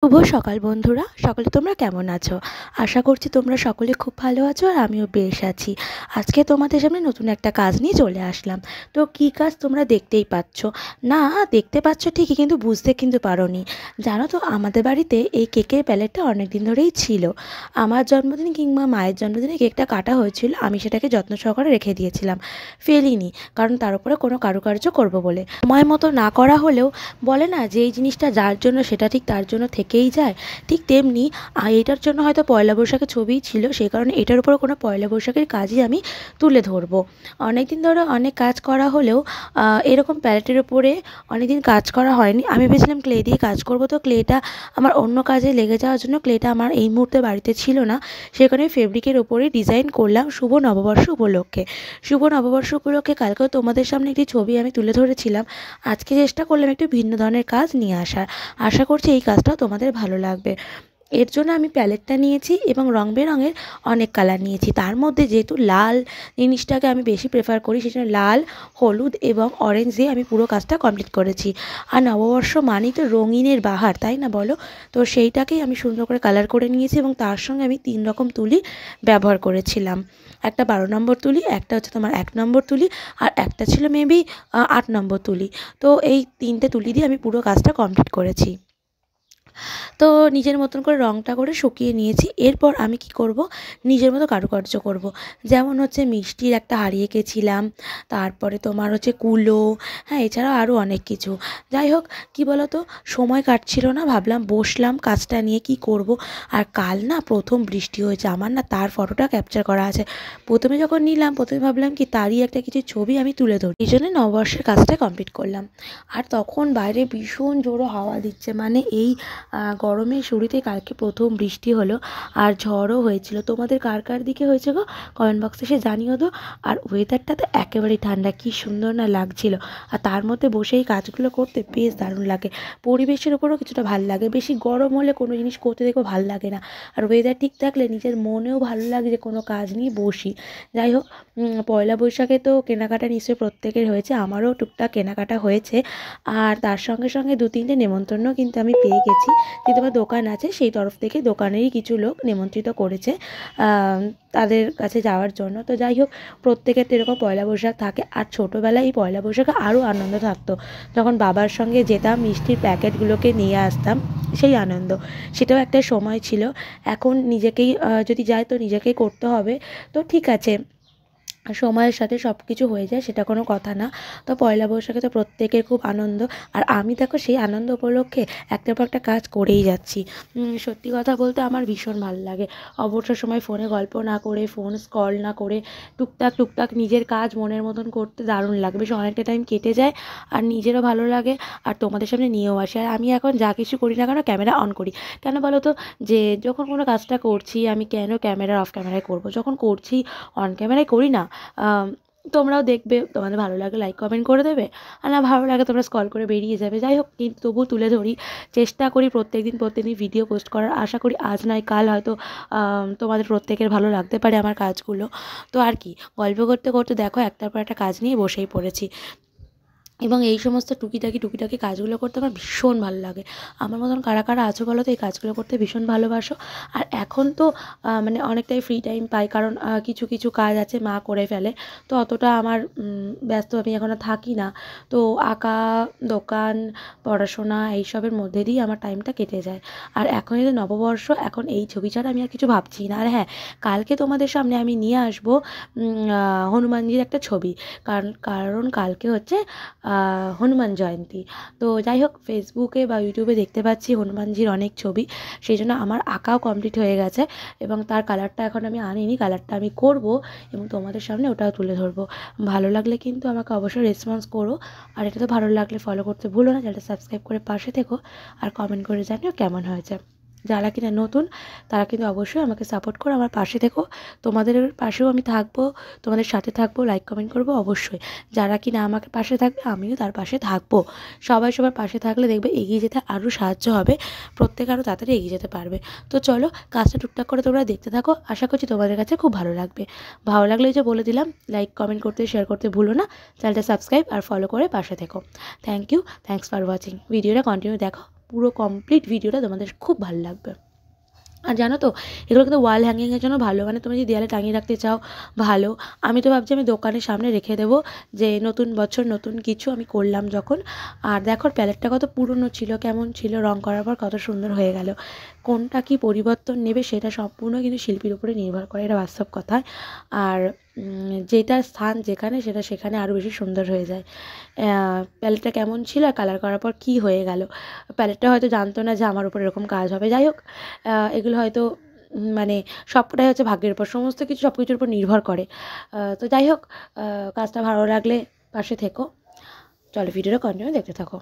শুভ সকাল বন্ধুরা, সকলে তোমরা কেমন আছো? আশা করছি তোমরা সকলে খুব ভালো আছো আর আমিও বেশ আছি। আজকে তোমাদের সামনে নতুন একটা কাজ নিয়ে চলে আসলাম। তো কী কাজ তোমরা দেখতেই পাচ্ছ। না, দেখতে পাচ্ছ ঠিকই, কিন্তু বুঝতে কিন্তু পারোনি। জানো তো, আমাদের বাড়িতে এই কেকের প্যালেটটা অনেক দিন ধরেই ছিল। আমার জন্মদিন কিংবা মায়ের জন্মদিনে কেকটা কাটা হয়েছিল, আমি সেটাকে যত্ন সহকারে রেখে দিয়েছিলাম, ফেলিনি। কারণ তার উপরে কোনো কারুকার্য করব বলে সময় মতো না করা হলেও বলে না যে এই জিনিসটা যার জন্য সেটা ঠিক তার জন্য থেকেই যায়। ঠিক তেমনি এটার জন্য হয়তো পয়লা বৈশাখের ছবিই ছিল, সেই কারণে এটার উপরে কোনো পয়লা বৈশাখের কাজই আমি তুলে ধরবো। অনেক দিন ধরে অনেক কাজ করা হলেও এরকম প্যালেটের উপরে অনেক দিন কাজ করা হয়নি। আমি ভেবেছিলাম ক্লে দিয়ে কাজ করব, তো ক্লেটা আমার অন্য কাজে লেগে যাওয়ার জন্য ক্লেটা আমার এই মুহূর্তে বাড়িতে ছিল না। সেখানে ফেব্রিকের ওপরে ডিজাইন করলাম শুভ নববর্ষ উপলক্ষে। শুভ নববর্ষ উপলক্ষে কালকেও তোমাদের সামনে একটি ছবি আমি তুলে ধরেছিলাম। আজকে চেষ্টা করলাম একটু ভিন্ন ধরনের কাজ নিয়ে আসার। আশা করছি এই কাজটাও তোমাদের ভালো লাগবে। এর জন্য আমি প্যালেটটা নিয়েছি এবং রং বেরঙের অনেক কালার নিয়েছি। তার মধ্যে যেহেতু লাল জিনিসটাকে আমি বেশি প্রেফার করি, সেজন্য লাল, হলুদ এবং অরেঞ্জ দিয়ে আমি পুরো কাজটা কমপ্লিট করেছি। আর নববর্ষ মানেই তো রঙিনের বাহার, তাই না বলো? তো সেইটাকেই আমি সুন্দর করে কালার করে নিয়েছি এবং তার সঙ্গে আমি 3 রকম তুলি ব্যবহার করেছিলাম। একটা 12 নম্বর তুলি, একটা হচ্ছে তোমার 1 নম্বর তুলি, আর একটা ছিল মেবি 8 নম্বর তুলি। তো এই 3টে তুলি দিয়ে আমি পুরো কাজটা কমপ্লিট করেছি। তো নিজের মতন করে রঙটা করে শুকিয়ে নিয়েছি। এরপর আমি কি করব, নিজের মতো কারুকার্য করব। যেমন হচ্ছে মিষ্টির একটা হাঁড়ি এঁকেছিলাম, তারপরে তোমার হচ্ছে কুলো, হ্যাঁ, এছাড়াও আরও অনেক কিছু। যাই হোক, কী বলো তো, সময় কাটছিল না, ভাবলাম বসলাম কাজটা নিয়ে কি করব। আর কাল না প্রথম বৃষ্টি হয়েছে, আমার না তার ফটোটা ক্যাপচার করা আছে। প্রথমে যখন নিলাম, প্রথমে ভাবলাম কি তারই একটা কিছু ছবি আমি তুলে ধরি, এই জন্য নববর্ষের কাজটা কমপ্লিট করলাম। আর তখন বাইরে ভীষণ জোরে হাওয়া দিচ্ছে, মানে এই গরমের শুরুতেই কালকে প্রথম বৃষ্টি হলো আর ঝড়ও হয়েছিল। তোমাদের কার কার দিকে হয়েছে গো, কমেন্ট বক্সে এসে জানিও তো। আর ওয়েদারটা তো একেবারেই ঠান্ডা, কী সুন্দর না লাগছিল। আর তার মধ্যে বসে এই কাজগুলো করতে বেশ দারুণ লাগে। পরিবেশের ওপরও কিছুটা ভাল লাগে। বেশি গরম হলে কোনো জিনিস করতে দেখো ভাল লাগে না, আর ওয়েদার ঠিক থাকলে নিজের মনেও ভালো লাগে যে কোনো কাজ নিয়ে বসি। যাই হোক, পয়লা বৈশাখে তো কেনাকাটা নিশ্চয়ই প্রত্যেকের হয়েছে, আমারও টুকটাক কেনাকাটা হয়েছে। আর তার সঙ্গে সঙ্গে 2-3টে নেমন্তন্নও কিন্তু আমি পেয়ে গেছি। যে তোমার দোকান আছে, সেই তরফ থেকে দোকানেরই কিছু লোক নিমন্ত্রিত করেছে তাদের কাছে যাওয়ার জন্য। তো যাই হোক, প্রত্যেকের তো এরকম পয়লা বৈশাখ থাকে। আর ছোটোবেলায় এই পয়লা বৈশাখে আরও আনন্দ থাকতো, যখন বাবার সঙ্গে যেতাম মিষ্টির প্যাকেটগুলোকে নিয়ে আসতাম, সেই আনন্দ, সেটাও একটা সময় ছিল। এখন নিজেকেই যদি যাই তো নিজেকেই করতে হবে। তো ঠিক আছে, সময়ের সাথে সব কিছু হয়ে যায়, সেটা কোনো কথা না। তো পয়লা বৈশাখে তো প্রত্যেকের খুব আনন্দ, আর আমি দেখো সেই আনন্দ উপলক্ষে একটার পর একটা কাজ করেই যাচ্ছি। সত্যি কথা বলতে আমার ভীষণ ভালো লাগে অবসর সময় ফোনে গল্প না করে, ফোন স্ক্রল না করে টুকটাক টুকটাক নিজের কাজ মনের মতন করতে দারুণ লাগে। বেশ অনেকটা টাইম কেটে যায় আর নিজেরও ভালো লাগে, আর তোমাদের সামনে নিয়েও আসি। আর আমি এখন যা কিছু করি না কেন, ক্যামেরা অন করি। কেন বলো তো, যে যখন কোনো কাজটা করছি আমি কেন ক্যামেরা অফ ক্যামেরায় করব, যখন করছি অন ক্যামেরায় করি না। তোমরাও দেখবে, তোমাদের ভালো লাগে লাইক কমেন্ট করে দেবে, আর না ভালো লাগে তোমরা স্ক্রল করে বেরিয়ে যাবে। যাই হোক, কিন্তু তবুও তুলে ধরি, চেষ্টা করি প্রত্যেকদিন ভিডিও পোস্ট করার। আশা করি আজ নয় কাল হয়তো তোমাদের প্রত্যেকের ভালো লাগতে পারে আমার কাজগুলো। তো আর কি, গল্প করতে করতে দেখো একটার পর একটা কাজ নিয়ে বসেই পড়েছি, এবং এই সমস্ত টুকিটাকি কাজগুলো করতে আমার ভীষণ ভালো লাগে। আমার মতন কারা কারা আছো বলো তো, এই কাজগুলো করতে ভীষণ ভালোবাসো? আর এখন তো মানে অনেকটাই ফ্রি টাইম পাই, কারণ কিছু কিছু কাজ আছে মা করে ফেলে, তো অতটা আমার ব্যস্ত আমি এখন আর থাকি না। তো আঁকা, দোকান, পড়াশোনা এইসবের মধ্যে দিয়েই আমার টাইমটা কেটে যায়। আর এখন এই যে নববর্ষ, এখন এই ছবি ছাড়া আমি আর কিছু ভাবছি না। আর হ্যাঁ, কালকে তোমাদের সামনে আমি নিয়ে আসবো হনুমানজির একটা ছবি, কারণ কালকে হচ্ছে হনুমান জয়ন্তী। তো যাই হোক, ফেসবুকে বা ইউটিউবে দেখতে পাচ্ছি হনুমানজির অনেক ছবি, সেই জন্য আমার আঁকাও কমপ্লিট হয়ে গেছে, এবং তার কালারটা এখন আমি আনিনি, কালারটা আমি করব এবং তোমাদের সামনে ওটাও তুলে ধরবো। ভালো লাগলে কিন্তু আমাকে অবশ্যই রেসপন্স করো, আর এটা তো ভালো লাগলে ফলো করতে ভুলো না, চ্যানেলটা সাবস্ক্রাইব করে পাশে থেকো, আর কমেন্ট করে জানিও কেমন হয়েছে। যারা কিনা নতুন তারা কিন্তু অবশ্যই আমাকে সাপোর্ট করো, আমার পাশে থেকো। তোমাদের পাশেও আমি থাকবো, তোমাদের সাথে থাকবো, লাইক কমেন্ট করবো অবশ্যই। যারা কিনা আমাকে পাশে থাকবে আমিও তার পাশে থাকবো। সবাই সবার পাশে থাকলে দেখবে এগিয়ে যেতে আরও সাহায্য হবে, প্রত্যেকে আরও তাড়াতাড়ি এগিয়ে যেতে পারবে। তো চলো, কাজটা টুকটাক করে তোমরা দেখতে থাকো, আশা করছি তোমাদের কাছে খুব ভালো লাগবে। ভালো লাগলে যে বলে দিলাম, লাইক কমেন্ট করতে, শেয়ার করতে ভুলো না, চ্যানেলটা সাবস্ক্রাইব আর ফলো করে পাশে থেকো। থ্যাংকস ফর ওয়াচিং, ভিডিওটা কন্টিনিউ দেখো। পুরো কমপ্লিট ভিডিওটা তোমাদের খুব ভালো লাগবে। আর জানো তো, এগুলো কিন্তু ওয়াল হ্যাঙ্গিংয়ের জন্য ভালো, মানে তুমি যদি দেয়ালে টাঙিয়ে রাখতে চাও ভালো। আমি তো ভাবছি আমি দোকানের সামনে রেখে দেবো, যে নতুন বছর নতুন কিছু আমি করলাম যখন। আর দেখো প্যালেটটা কত পুরনো ছিল, কেমন ছিল, রং করার পর কত সুন্দর হয়ে গেল। কোনটা কি পরিবর্তন নেবে সেটা সম্পূর্ণ কিন্তু শিল্পীর উপরে নির্ভর করে, এটা বাস্তব কথা। আর যেটা স্থান যেখানে, সেটা সেখানে আরও বেশি সুন্দর হয়ে যায়। প্যালেটটা কেমন ছিল আর কালার করার পর কী হয়ে গেল। প্যালেটটা হয়তো জানতো না যে আমার উপর এরকম কাজ হবে। যাই হোক, এগুলো হয়তো মানে সবটাই হচ্ছে ভাগ্যের উপর, সমস্ত কিছু সব কিছুর উপর নির্ভর করে। তো যাই হোক, কাজটা ভালো লাগলে পাশে থেকো। চলো ভিডিওটা কন্টিনিউ দেখতে থাকো।